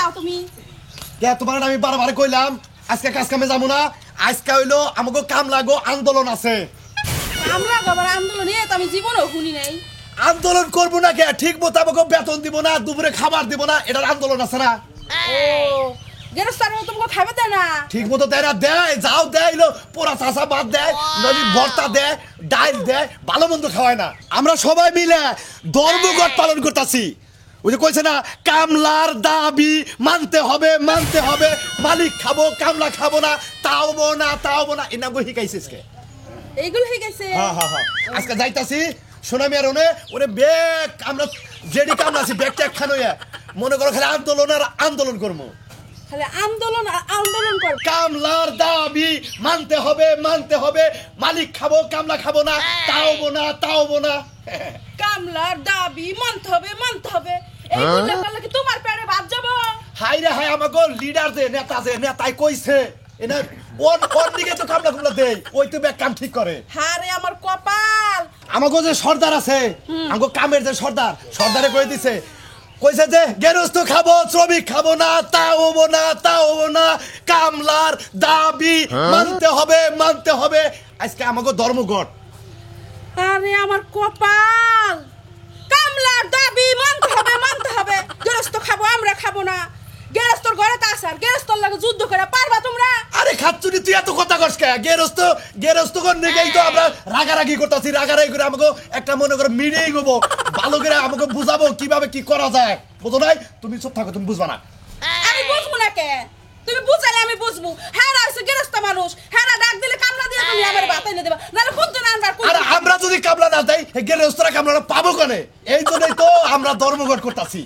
যাও তুমি কে তোমার আমি বারবার কইলাম আজকে কাজ কামে যাবো না আজকে হইলো আমাকে কাম লাগো আন্দোলন আছে আমরা গবার আন্দোলনে তো আমি জীবনও শুনি নাই আন্দোলন করবো না কে ঠিক মতো আমাকে বেতন দিব না দুপুরে খাবার দিব না এটার আন্দোলন আছে না ও গেরস্তার তোমাকে খাবে দেয় না ঠিক মতো দেয় না দেয় যাও দেয় পোড়া চাষা বাদ দেয় নদী ভর্তা দেয় ডাইল দেয় ভালো মন্দ খাওয়ায় না আমরা সবাই মিলে ধর্মঘট পালন করতেছি ওই যে কইছে না কামলার দাবি মানতে হবে মালিক খাবো কামলা খাবো না তাও না এর নাম শিখাইছিস কে এইগুলো হয়ে গেছে হ্যাঁ আজকে যাইতাছি সোনামি আর ওরে বেগ আমরা যেডি কামলা আছি ব্যাগটা একখান হইয়া মনে করো খালি আন্দোলন করবো খালি আন্দোলন কর কামলার দাবি মানতে হবে মালিক খাবো কামলা খাবো না তাও না কামলার দাবি মানতে হবে এইগুলো করলে কি তোমার পেটে ভাত যাবো হাই রে হাই আমাকে লিডার যে নেতাই কইছে এনা ওর দিকে তো কামলা দেই ওই তো ব্যাগ কাম ঠিক করে হারে আমার কপাল আমাকে যে সর্দার আছে আমাকে কামের যে সর্দারে কই দিছে কইছে যে গেরস্ত খাবো শ্রমিক খাবো না তাও না কামলার দাবি মানতে হবে আজকে আমাকে ধর্মঘট আরে আমার কপাল কামলার দাবি মানতে হবে গেরস্ত খাবো আমরা খাবো না গেরস্তর ঘরে তাসার গেরস্তর লাগে যুদ্ধ করে পারবা তোমরা আরে খাচ্চুনি তুই এত কথা কস কে গেরস্ত কোন নেই তো আমরা রাগারাগি করতেছি রাগারাগি করে আমাকে একটা মনে করে মিটিং হবো ভালো করে আমাকে বুঝাবো কিভাবে কি করা যায় বুঝো নাই তুমি চুপ থাকো তুমি বুঝবা না আমি বুঝবো না কে তুমি বুঝালে আমি বুঝবো হ্যাঁ আছে গেরস্ত মানুষ হ্যাঁ ডাক দিলে কামলা দিয়ে তুমি আমার ভাত এনে দেবা নালে কোন দিন আনবার কোন আরে আমরা যদি কামলা না দেই গেরস্তরা কামলা পাবো কেন এই জন্যই তো আমরা ধর্মঘট করতেছি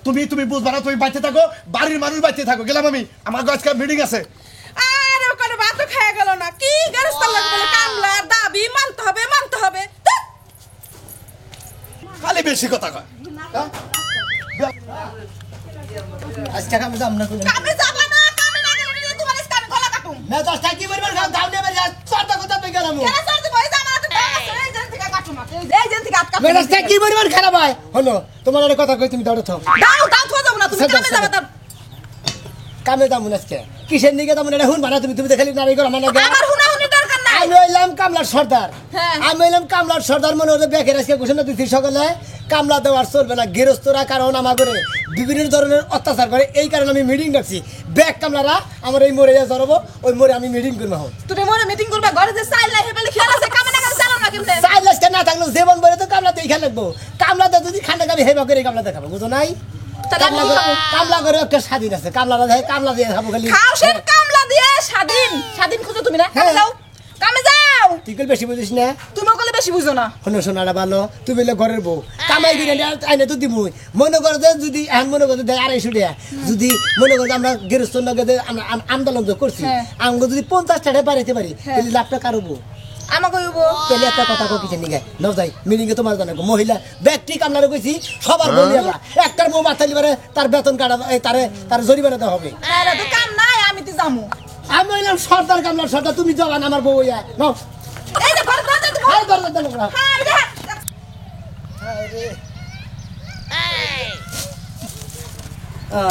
তুমি বুঝবা না তুমি বাইতে থাকো বাড়ির মানুষ বাইতে থাকো গেলাম আমি আমার আজকে মিটিং আছে আরে ওখানে ভাত খাওয়া গেল না কি গেরস্ত লাগে বলে কামলার দাবি মানতে হবে খালি বেশি কথা কয় আজকে কামে যাব না কামে যাবা না কামে না গেলে তোমার কামে গলা কাটুম না তো কি করবার দাও নেবে যা চড়তা কথা তুই গেলাম কেন সরতে ভয় জামা তো এই জেন থেকে কাটুম এই জেন থেকে আটকা মেরাস্তা কি করবার খারাপ হয় হলো তোমার একটা কথা কই তুমি দাও তো দাও থো যাব না তুমি কামে যাবা তা কামে যাব না আজকে কিসের নিকে তুমি এটা হুন বানা তুমি দেখালি নারী কর আমার লাগে আমার হুনাহুনি দরকার নাই আমি হইলাম কামলার সর্দার আমি হইলাম কামলার সর্দার মনে হচ্ছে ব্যাকের আজকে ঘোষণা দিচ্ছি সকালে কামলা দেওয়ার চলবে না গৃহস্থরা কারণ আমার করে বিভিন্ন ধরনের অত্যাচার করে এই কারণে আমি মিটিং ডাকছি ব্যাগ কামলারা আমার এই মরে জড়াবো ওই মরে আমি মিটিং করবো হোক তুমি মনে মিটিং করবা ঘরে যে সাইল নাই হেবেলে খেলা আছে কামে না কামে চালাও না কেমনে সাইল লাস্টে না থাকলে জীবন বলে তো কামলাতে খেলা লাগবো কামলাতে যদি খান্ডা কামে হেবা করে কামলা দেখাবো বুঝো নাই কামলা করে একটা স্বাধীন আছে কামলা দেয় কামলা দিয়ে খাবো খালি খাও সে কামলা দিয়ে স্বাধীন খুঁজো তুমি না কামে যাও কামে যাও তুই বেশি বুঝিস না তুমি ওগুলো বেশি বুঝো না শোনো শোনাটা ভালো তুমি হলে ঘরের বউ কামাই কিনে আইনে তো দিবই মনে করো যে যদি এখন মনে করো দেয় 250 টাকা যদি মনে করো আমরা গৃহস্থ নগদে আমরা আন্দোলন তো করছি আমাকে যদি 50 টাকা বাড়াইতে পারি তাহলে লাভটা কারবো আমাকে হইবো তাহলে একটা কথা কো কিছু নিগে নাও যাই মিটিং এ তোমার জানাবো মহিলা ব্যক্তি কামলারে কইছি সবার বলি আমরা একটার বউ মাথালি পারে তার বেতন কাটা তার জরিমানা দেওয়া হবে আরে তো কাম নাই আমি তো যামু আমি হইলাম সর্দার কামলার সর্দার তুমি জবান আমার বউ ইয়া নাও এই যে ঘরে দরজা হাই দরজা দাও হ্যাঁ আরে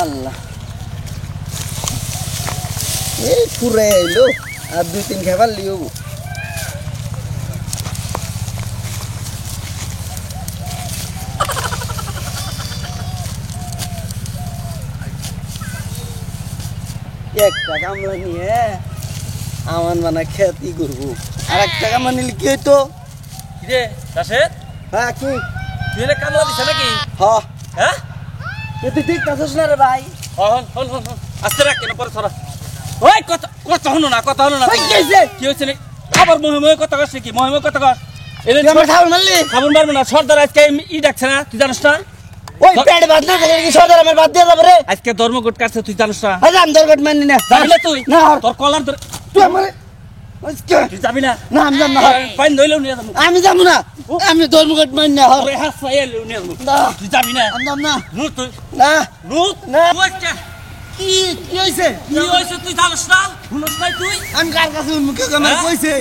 আল্লাহ এই পুরে এলো আর 2-3 খাবার লিও একটা কামলা নিয়ে আমার মানে খেতি করবো আর একটা কামলা নিলে কি হইতো কিরে রাশেদ হ্যাঁ কি তুই এনে কামলা দিছ নাকি হ্যাঁ তুই ঠিক আছিস না রে ভাই হন আস্তে রাখ কেন পরে সরা ওই কথা হলো না কি হয়েছে আবার মহিময় কথা কস কি মহিময় কথা কস এনে আমার খাবার মারলি খাবন পারবো না সর্দার আজকে ই ডাকছে না তুই জানিস না ওই পেট বাদ না থাকে কি সর্দার আমার বাদ দিয়ে যাবে রে আজকে ধর্মঘট কাটছে তুই জানিস না আরে আমি দরগট মানি না যাবি না তুই না তোর কলার ধরে তুই আমার তুই যাবি না না আমি যাব না ফাইন ধইলেও নিয়ে যাবো আমি যাব না আমি ধর্মঘট মানি না ওরে হাত ফাইলেও নিয়ে যাবো তুই যাবি না আমি যাব না নুত তুই না নুত না। তুই কি হইছে কি হয়েছে তুই জানিস না শুনস নাই তুই আমি কার কাছে মুখে আমার হ্যাঁ? কইছে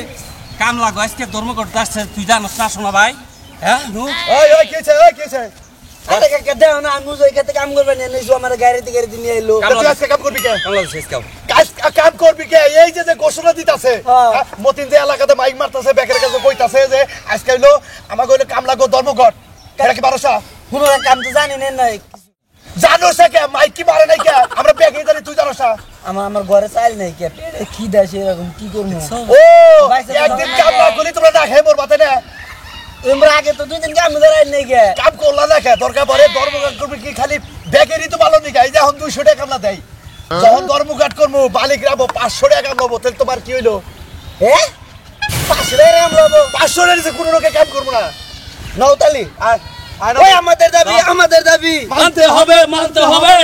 কামলা গো আজকে ধর্মঘট আসছে তুই জানিস না শোনা ভাই হ্যাঁ নুত ওই কি হইছে আরে কাকা দেও না আমি ওই খেতে কাম করবে না নেই আমার গাড়িতে নিয়ে এলো তুই আজকে কাম করবি কে কামলা শেষ কাম কাম করবি কে এই যে ঘোষণা দিতাছে হ্যাঁ। মতিন যে এলাকাতে মাইক মারতাছে বেকের কাছে কইতাছে যে আজকে হইলো আমাকে হইলো কামলাগো ধর্মঘট এটা কি ভরসা কোনো কাম তো জানি না নাই জানো সে কে মাইক কি মারে নাই কে আমরা বেকে জানি তুই জানোস না আমার ঘরে চাইল নাই কে পেটে খিদা সেরকম কি করবো ও একদিন কাম না করলে তোমরা না খেয়ে মরবাতে না তোমরা আগে তো 2 দিন কাম করাই নাই কে কাম করলা দেখে দরকার পড়ে ধর্মঘট করবি কি খালি বেকেরই তো ভালো দিকে এই যে এখন 200 টাকা কামলা দেয় যখন ধর্মঘট করবো বালিক রাবো 500 টাকা কাম লবো তাহলে তোমার কি হইলো হ্যাঁ 500 টাকা কাম লবো 500 টাকা নিচে কোনো লোকে কাম করবো না নওতালি ওই আমাদের দাবি মানতে হবে মানতে হবে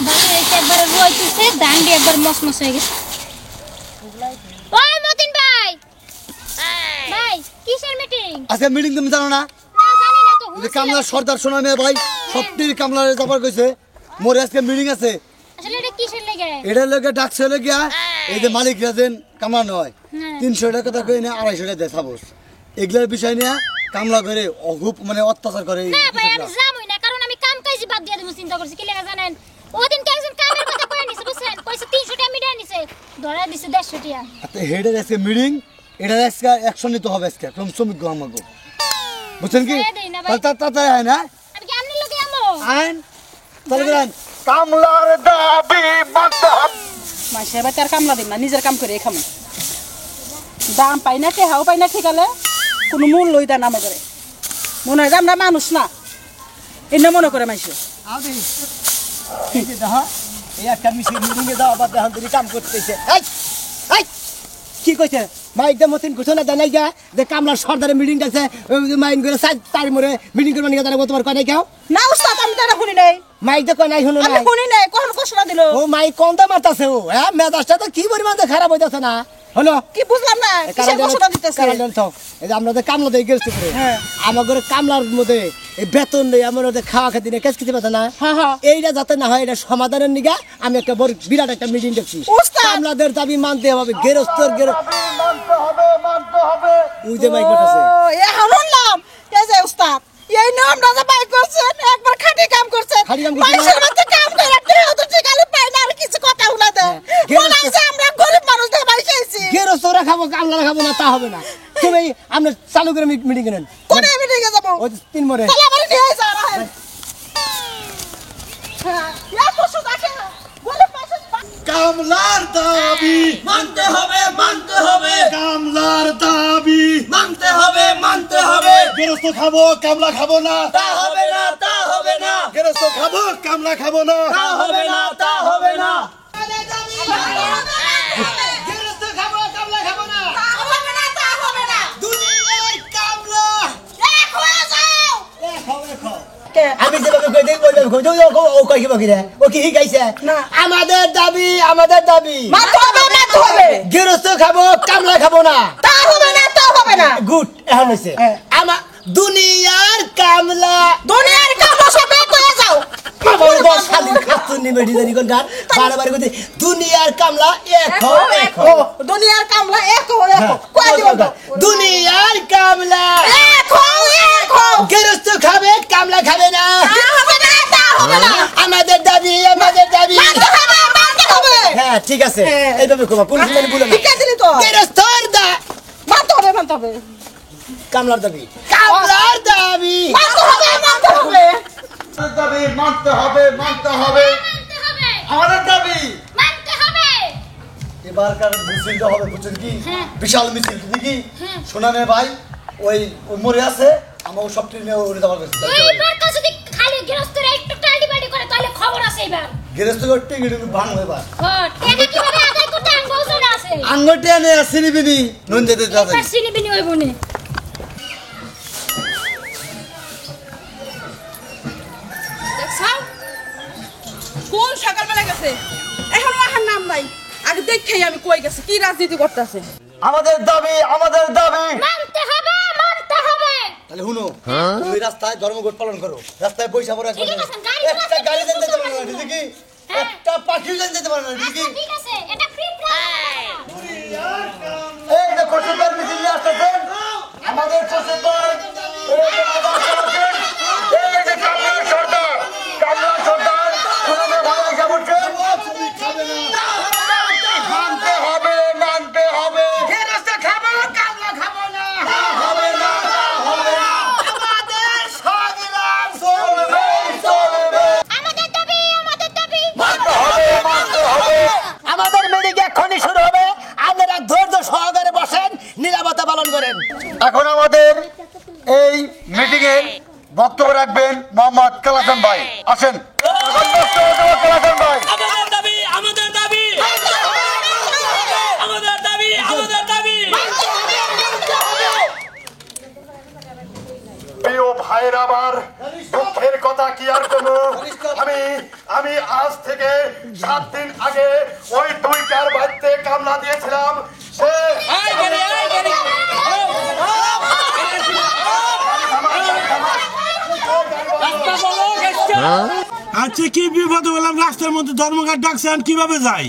ভালো হয়েছে একবার রয়েছে দান্ডি একবার মসমস হয়ে গেছে ওই মতিন ভাই ভাই কিসের মিটিং আজকে মিটিং তুমি জানো না না জানি না তো যে কামলা সর্দার শোনা মেয়ে ভাই সত্যি কামলার যাবার কইছে মোর আজকে মিটিং আছে আসলে এটা কিসের লেগে এটার লোকে ডাকছে হলে গিয়া এই যে মালিক রাজেন কামলা নয় হ্যাঁ। 300 টাকা কথা কই না 250 টাকা দেয় সাপোজ এগুলোর বিষয় নিয়ে কামলা করে অহুপ মানে অত্যাচার করে এই না ভাই আমি কৃষকরা। যামই না কারণ আমি কাম কাজই বাদ দিয়ে দেব চিন্তা করছি কি লেগে জানেন ওদিন কে একজন কামের কথা কই নিছে বুঝছেন কইছে 300 টাকা মিটাই নিছে ধরা দিছে 150 টাকা আচ্ছা হেডের আজকে মিটিং এটার আজকে অ্যাকশন নিতে হবে আজকে কোন শ্রমিক আমাকে বুঝছেন কি ছেড়ে দেই না ভাই। তাড়াতাড়ি হয় না আমি কি আমনে লগে আমো আইন তাহলে করেন কামলার দাবি মানতে হবে মাসে এবার তার কামলা দিম না নিজের কাম করে খামো দাম পাই না টেহাও পাই না ঠিকালে কোনো মূল্যই দেয় না আমাদের মনে হয় যে আমরা মানুষ না এনে মনে করে মাইসে আদি এই যে দেখো এই একটা মিছিল মিটিং এ যাওয়া বাদ দেখান তুমি কাম করতেছে এই এই কি কইছে মাইক দে মতিন ঘোষণা জানাই যা যে কামলা সর্দারের মিটিং আছে মাইন করে তার মরে মিটিং করবা নিয়ে জানা তোমার কয় নাই কেউ না উস্তাদ আমি তারা শুনি নাই মাইক দে কয় নাই শুনো আমি না শুনি নাই কখন ঘোষণা দিল ও মাইক কোন তো মারতাছে ও হ্যাঁ মেজাজটা তো কি পরিমাণ খারাপ হইতাছে না হলো কি বুঝলাম না কিসের ঘোষণা দিতেছে এই যে আমরা যে কামলা দিয়ে গেছি হ্যাঁ। আমার ঘরে কামলার মধ্যে এই বেতন নেই আমার ওদের খাওয়া খাতি নেই কেস কিছু পাতা না হ্যাঁ, হ্যাঁ। এইটা যাতে না হয় এটা সমাধানের নিগা আমি একটা বড় বিরাট একটা মিটিং দেখছি উস্তাদ! কামলাদের দাবি মানতে হবে গেরস্তর ওই যে মাইক করতেছে ও এখন শুনলাম এই যে উস্তাদ এই নাম রাজা বাই করছেন একবার খাটি কাম করছেন খাঁটি কাম করছেন? মানুষের মধ্যে কাম করে টেহাও তো ঠিকালে পাই না আর কিছু কথা উনা দেয় হ্যাঁ। মনে আছে আমরা গরিব মানুষ দিয়ে বাই খাইছি গেরস্তরা খাবো কামলারা খাবো না তা হবে না তুমি আমরা চালু করে মিটিং করেন কোনে মিটিং এ যাবো ওই যে 3 মরে তাহলে আমার নিয়ে আইসা আর আহেন হ্যাঁ ইয়া কষ্ট দেখে গরিব মানুষ কামলার দাবি মানতে হবে মানতে হবে কামলার দাবি মানতে হবে মানতে হবে গেরস্ত খাবো কামলা খাবো না তা হবে না তা হবে না গেরস্ত খাবো কামলা খাবো না তা হবে না তা হবে না গেরস্ত খাবো কামলা খাবো না হবে না তা হবে না দুনিয়ায় কামলা এক হয়ে যাও আমি যেভাবে কই দেই ওইভাবে কই দেই ও কই কি বাকি রে ও কি গাইছে না। আমাদের দাবি মানতে হবে মানতে হবে গেরস্ত খাবো কামলা খাবো না তা হবে না তা হবে না গুড এখন হইছে আমা দুনিয়ার কামলা দুনিয়ার কাম সব এক হয়ে যাও বাবার বস স্বাধীন খাতুন নিবে ডিজাইন কোন গান বারবার কইতে দুনিয়ার কামলা এক হও এক ও হও দুনিয়ার কামলা এক হো এক হো কই দিব দুনিয়ার কামলা এক হো গেরস্ত খাবে কামলা খাবে না তা হবে না তা হবে না আমাদের দাবি মানতে হবে মানতে হবে হ্যাঁ ঠিক আছে হ্যাঁ। এইভাবে কবা পুলিশ মানে বলে না ঠিক আছে তো গেরস্তর দা মানতে হবে মানতে হবে কামলার দাবি কামলার দাবি মানতে হবে মানতে হবে দাবি মানতে হবে মানতে হবে আমাদের দাবি মানতে হবে এবারকার মিছিলটা হবে বুঝছেন কি হ্যাঁ। বিশাল মিছিল কি হ্যাঁ। শোনা নে ভাই ওই মরে আছে আমাকে সব ট্রেনে উড়ে যাওয়ার কাছে এইবার তো যদি খালি গৃহস্থরা একটু টাল্টি বাড়ি করে তাহলে খবর আছে এবার গেরস্ত করতে গেলে ভাঙ এবার টাকা কিভাবে আদায় করতে আঙ্গুল চলে আছে আঙ্গটে আনে আসিনি বিনি নুন যেতে যাবে এবার সিনিবিনি হইব নি দেখছাও কোন সকালবেলা গেছে এখনো আহার নাম নাই আগে দেখেই আমি কই গেছে কি রাজনীতি করতেছে আমাদের দাবি মানতে হবে মানতে হবে তাহলে শুনো তুমি রাস্তায় ধর্মঘট পালন করো রাস্তায় পয়সা পড়ে ঠিক আছে, গাড়ি একটা গাড়ি যেতে চালাতে পারে না পারবো ঠিক কি হ্যাঁ। একটা পাখিও যেতে পারে না ঠিক আচ্ছা ঠিক আছে এটা ফ্রি প্রাইস দুনিয়ার কামলা এই যে কচুরদার মিছিল নিয়ে আসতেছেন আমাদের কচুরদার এই যে কামলা সর্দার ভালো হিসাব হচ্ছে মানতে হবে গেরস্তে খাবো কামলা খাবো না হবে না আমাদের সংগ্রাম চলবে আমাদের দাবি মানতে হবে আমাদের মিটিং এক্ষুনি শুরু হবে আপনারা ধৈর্য সহকারে বসেন নিরাপত্তা পালন করেন এখন আমাদের এই মিটিং এ বক্তব্য রাখবেন মোহাম্মদ কালাচান ভাই আসেন কালাচান ভাই আমাদের দাবি প্রিয় ভাইয়ের আমার দুঃখের কথা কি আর কোনো আমি আজ থেকে 7 দিন আগে ওই 2টার বাড়িতে কামলা দিয়েছিলাম সে আচ্ছা কি বিপদ বললাম রাস্তার মধ্যে ধর্মঘাট ডাকছেন কিভাবে যাই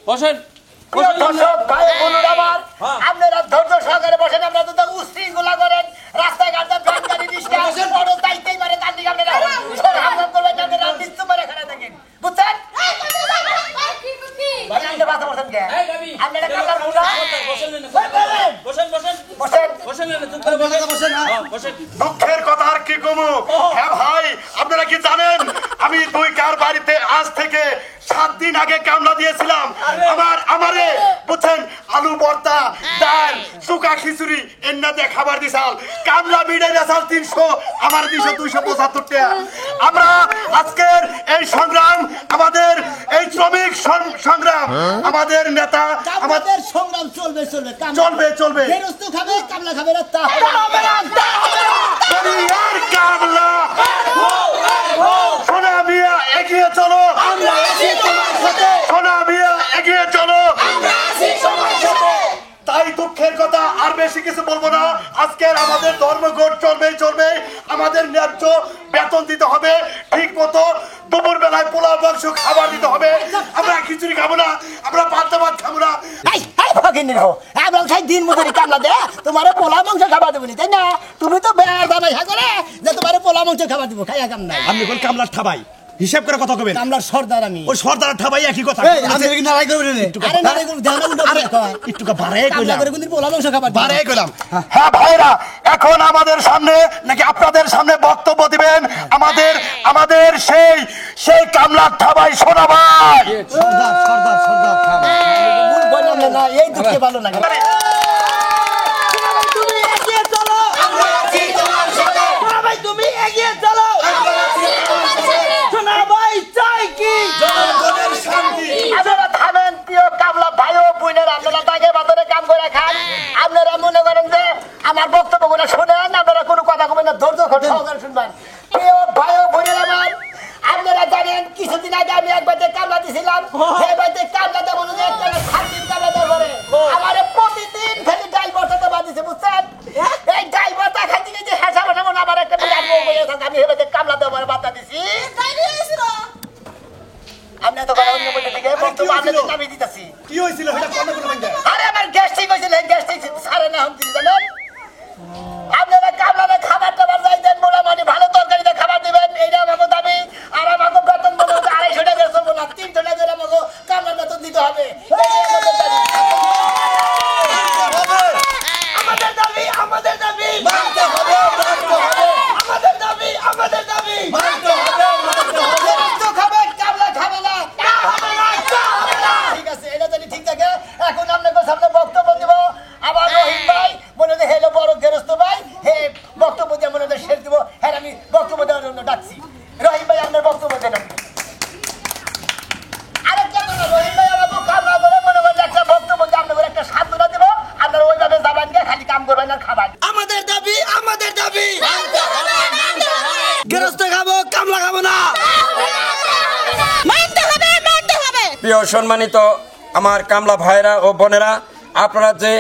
বসেন আপনারা ধৈর্য সহকারে বসেন আপনারা তো উশৃঙ্খলা করেন রাস্তাঘাট গাড়ি রিক্সা অটো যাইতেই পারে তার দিকে আপনারা সংগ্রাম করবেন আপনারা মৃত্যু মেরে খাড়া থাকেন বুঝছেন আপনারা বাসা বসেন কে আপনারা কামলা বসেন দুঃখের কথা আর কি কমু হ্যাঁ ভাই আপনারা কি জানেন আমি 2টার বাড়িতে আজ থেকে 7 দিন আগে কামলা দিয়েছিলাম আমারে বুঝছেন আলু ভর্তা ডাল শুকা খিচুড়ি এন্নাতে খাবার দিছাল কামলা বিড়াই রাসাল 300 আমার 275 টাকা আমরা আজকের এই সংগ্রাম আমাদের এই শ্রমিক সংগ্রাম আমাদের নেতা আমাদের সংগ্রাম চলবে গেরস্ত খাবে কামলা খাবে না তা হবে না আর কামলা সোনা মিয়া এগিয়ে চলো আমরা আছি তোমার সাথে সোনা মিয়া এগিয়ে চলো আমরা আছি তোমার সাথে তাই দুঃখের কথা আর বেশি কিছু বলবো না আজকের আমাদের ধর্মঘট চলবে আমাদের ন্যায্য বেতন দিতে হবে ঠিক মতো দুপুর বেলায় পোলাও মাংস খাবার দিতে হবে আমরা খিচুড়ি খাবো না আমরা ভাত খাবো না আমরা খাই দিন মজুরি কামলা দে তোমার পোলা মাংস খাবার দেবো তাই না তুমি তো বেড়া দাবাই করে যে তোমার পোলা মাংস খাবার দিব খাইয়া কাম নাই আপনি কোন কামলার ঠাবাই হিসাব করে কথা কবেন কামলার সর্দার আমি ওই সর্দার ঠাবাই একই কথা আমি কি নারাই করব রে আরে নারাই করব ধ্যান উন্ডা করে কয় একটু বাড়াই কইলাম করে কোনদিন পোলা মাংস খাবার বাড়াই কইলাম হ্যাঁ ভাইরা এখন আমাদের সামনে নাকি আপনাদের সামনে বক্তব্য দিবেন আমাদের সেই কামলার ঠাবাই সোনা ভাই সর্দার ভুল বললাম না এই দুঃখে ভালো লাগে তুমি এগিয়ে চলো আমরা আছি তোমার সাথে ভাই তুমি এগিয়ে চলো আমরা আছি তোমার সাথে সোনা ভাই চাই কি জনগণের শান্তি আপনারা থামেন প্রিয় কামলা ভাই ও বোনেরা আপনারা তাকে বাজারে কাম করে খান আপনারা মনে করেন যে আমার বক্তব্যগুলো শুনেন আপনারা কোনো কথা কবেন না ধৈর্য সহকারে শুনবেন প্রিয় ভাই ও বোনেরা আমার আপনারা জানেন কিছুদিন আগে আমি এক বাড়িতে কামলা দিয়েছিলাম সেই বাড়িতে কামলা দেবো না একটা 7 দিন কামলা দেবো আমার প্রতিদিন খালি ডাল বসাতে বাঁধিছে বুঝছেন এই ডাল বসা খাইতে গেছে হেসা বসা মনে আমার একটা বিরাট বউ হয়ে থাকে আমি সেই বাড়িতে কামলা দেবো বাধা দিছি আপনি তো অন্য বইটা থেকে বক্তব্য আপনাদের নামে দিতেছি কি হয়েছিল সেটা কোন বলবেন আরে আমার গ্যাস্ট্রিক হয়েছিল গ্যাস্ট্রিক সারে না হম জানেন আপনারা কামলা খাবার টাবার যাইতেন মোটামুটি ভালো তরকারিতে খাবার দিবেন এইটা আমাকে দাবি আর আমাকে বেতন মনে হচ্ছে 250 টাকা চলবো না 300 টাকা করে আমাকে কামলার বেতন দিতে হবে আমাদের দাবি মানতে হবে আমাদের দাবি মানতে হবে তো খাবে কামলা খাবে না ঠিক আছে এটা যদি ঠিক থাকে এখন আপনাদের সামনে বক্তব্য দিব আবার রহিম ভাই মনে হয় হেলো বড় গেরস্ত ভাই হে বক্তব্য দিয়ে মনে হয় শেষ দিব হ্যাঁ আমি বক্তব্য দেওয়ার জন্য ডাকছি রহিম ভাই আপনার বক্তব্য দেন আরেকটা কথা রহিম ভাই আমাকে কামলা করে মনে হয় একটা বক্তব্য দিয়ে আপনাদের একটা সান্ত্বনা দিব আপনারা ওইভাবে যাবেন গিয়ে খালি কাম করবেন আর খাবেন আমাদের দাবি গেরস্ত খাবো কামলা খাবো না মানতে হবে প্রিয় সম্মানিত আমার কামলা ভাইরা ও বোনেরা, আপনারা যে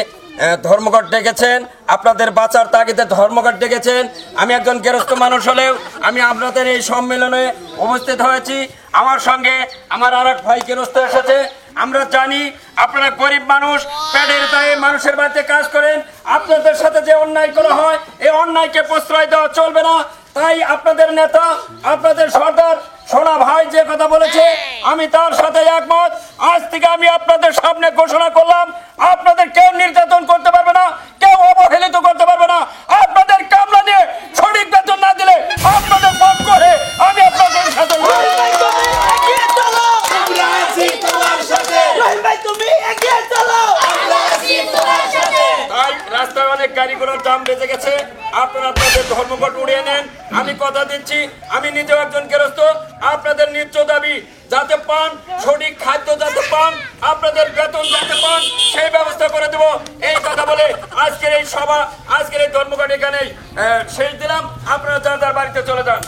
ধর্মঘট ডেকেছেন, আপনাদের বাঁচার তাগিদে ধর্মঘট ডেকেছেন। আমি একজন গেরস্ত মানুষ হলেও আমি আপনাদের এই সম্মেলনে উপস্থিত হয়েছি। আমার সঙ্গে আমার আরেক ভাই গেরস্ত এসেছে। আমরা জানি আপনারা গরিব মানুষ, পেটের দায়ে মানুষের বাড়িতে কাজ করেন। আপনাদের সাথে যে অন্যায় করা হয়, এই অন্যায়কে প্রশ্রয় দেওয়া চলবে না। তাই আপনাদের নেতা, আপনাদের সর্দার সোনা ভাই যে কথা বলেছে, আমি তার সাথে একমত। আজ থেকে আমি আপনাদের সামনে ঘোষণা করলাম, আপনাদের কেউ নির্যাতন করতে পারবে না, কেউ অবহেলিত করতে পারবে না। আপনাদের কামলা নিয়ে সঠিক বেতন না দিলে আপনাদের পক্ষ হয়ে আমি আপনাদের সাথে তাই রাস্তায় অনেক গাড়ি ঘোড়ার দাম বেঁচে গেছে। আপনারা আপনাদের ধর্মঘট উড়িয়ে নেন। আমি কথা দিচ্ছি, আমি নিজেও একজন গেরস্ত। আপনাদের ন্যায্য দাবি যাতে পান, সঠিক খাদ্য যাতে পান, আপনাদের বেতন যাতে পান, সেই ব্যবস্থা করে দেব। এই কথা বলে আজকের এই সভা, আজকের এই ধর্মঘট এখানেই শেষ দিলাম। আপনারা যার যার বাড়িতে চলে যান।